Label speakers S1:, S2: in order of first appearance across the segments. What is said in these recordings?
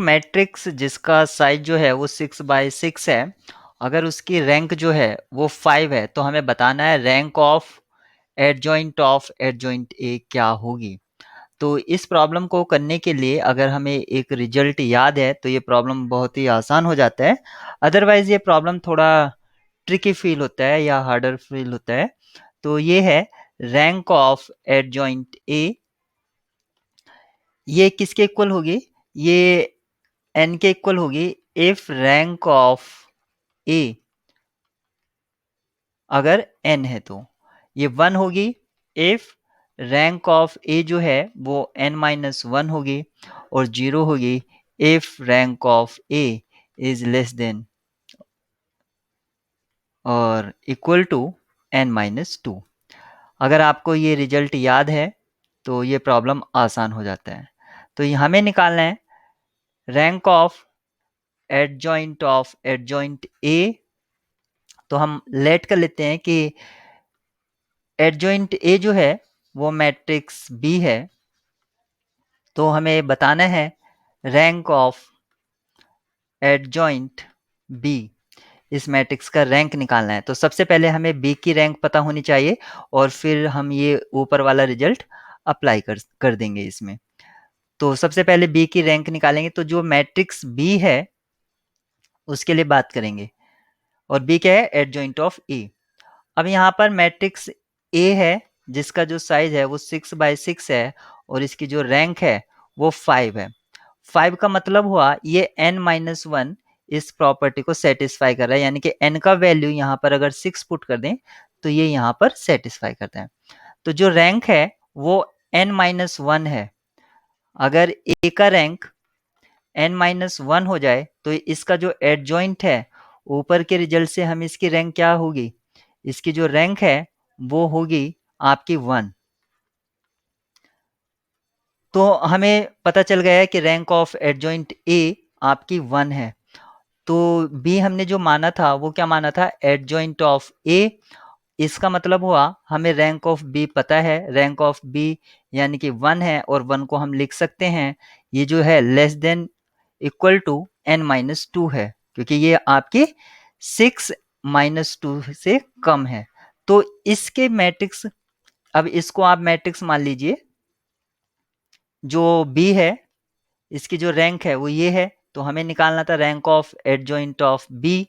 S1: Matrix जिसका size जो है वो 6x6 है, अगर उसकी रैंक जो है वो 5 है तो हमें बताना है रैंक ऑफ एडजॉइंट ए क्या होगी। तो इस प्रॉब्लम को करने के लिए अगर हमें एक रिजल्ट याद है तो ये प्रॉब्लम बहुत ही आसान हो जाता है। अदरवाइज ये प्रॉब्लम थोड़ा ट्रिकी फील होता है या हार्डर फील होता है। तो ये है रैंक ऑफ एडजॉइंट ए, ये किसके इक्वल होगी? ये n के इक्वल होगी इफ रैंक ऑफ ए अगर n है तो। ये 1 होगी इफ रैंक ऑफ ए जो है वो n-1 होगी, और 0 होगी if rank of A is less than और इक्वल टू n-2। अगर आपको ये रिजल्ट याद है तो ये प्रॉब्लम आसान हो जाता है। तो ये हमें निकालना है रैंक ऑफ एडजॉइंट ए। तो हम लेट कर लेते हैं कि एडजॉइंट ए जो है वो मैट्रिक्स बी है, तो हमें बताना है रैंक ऑफ एडजॉइंट बी, इस मैट्रिक्स का रैंक निकालना है। तो सबसे पहले हमें बी की रैंक पता होनी चाहिए और फिर हम ये ऊपर वाला रिजल्ट अप्लाई कर देंगे इसमें। तो सबसे पहले बी की रैंक निकालेंगे, तो जो मैट्रिक्स बी है उसके लिए बात करेंगे, और बी क्या है? एडजॉइंट ऑफ ए। अब यहाँ पर मैट्रिक्स ए है जिसका जो साइज है वो 6x6 है, और इसकी जो रैंक है वो 5 है। 5 का मतलब हुआ ये n-1 इस प्रॉपर्टी को सेटिस्फाई कर रहा है, यानी कि n का वैल्यू यहाँ पर अगर 6 पुट कर दें तो ये यहाँ पर सेटिस्फाई करता है। तो जो रैंक है वो n-1 है। अगर a का रैंक n-1 हो जाए तो इसका जो एडजॉइंट है, ऊपर के रिजल्ट से हम इसकी रैंक क्या होगी? इसकी जो रैंक है वो होगी आपकी 1। तो हमें पता चल गया है कि रैंक ऑफ एडजॉइंट ए आपकी 1 है। तो बी हमने जो माना था वो क्या माना था? एडजॉइंट ऑफ ए। इसका मतलब हुआ हमें रैंक ऑफ बी पता है, रैंक ऑफ बी यानी कि 1 है, और 1 को हम लिख सकते हैं ये जो है less than equal to n-2 है, क्योंकि ये आपकी 6-2 से कम है। तो इसके मैट्रिक्स, अब इसको आप मैट्रिक्स मान लीजिए, जो बी है इसकी जो रैंक है वो ये है, तो हमें निकालना था rank of adjoint of B.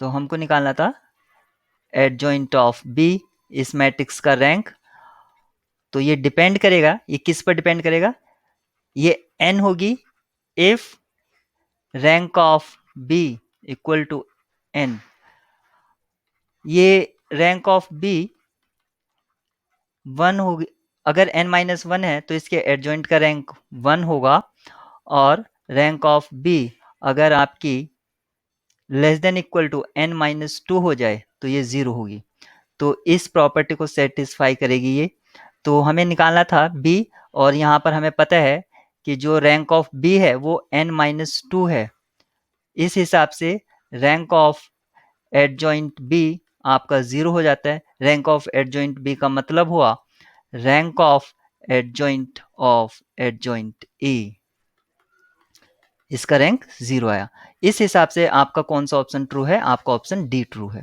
S1: तो हमको निकालना था एडजॉइंट ऑफ बी, इस मैट्रिक्स का रैंक। तो ये डिपेंड करेगा, ये किस पर डिपेंड करेगा? ये n होगी if rank of B equal to n। ये रैंक ऑफ बी 1 होगी, अगर n-1 है तो इसके एडजॉइंट का रैंक 1 होगा, और रैंक ऑफ बी अगर आपकी less than equal to n-2 हो जाए तो ये 0 होगी। तो इस प्रॉपर्टी को सेटिस्फाई करेगी ये। तो हमें निकालना था b, और यहाँ पर हमें पता है कि जो रैंक ऑफ b है वो n-2 है। इस हिसाब से रैंक ऑफ एडजॉइंट b आपका 0 हो जाता है। रैंक ऑफ एडजॉइंट b का मतलब हुआ रैंक ऑफ एडजॉइंट ए, इसका रैंक 0 आया। इस हिसाब से आपका कौन सा ऑप्शन ट्रू है? आपका ऑप्शन डी ट्रू है।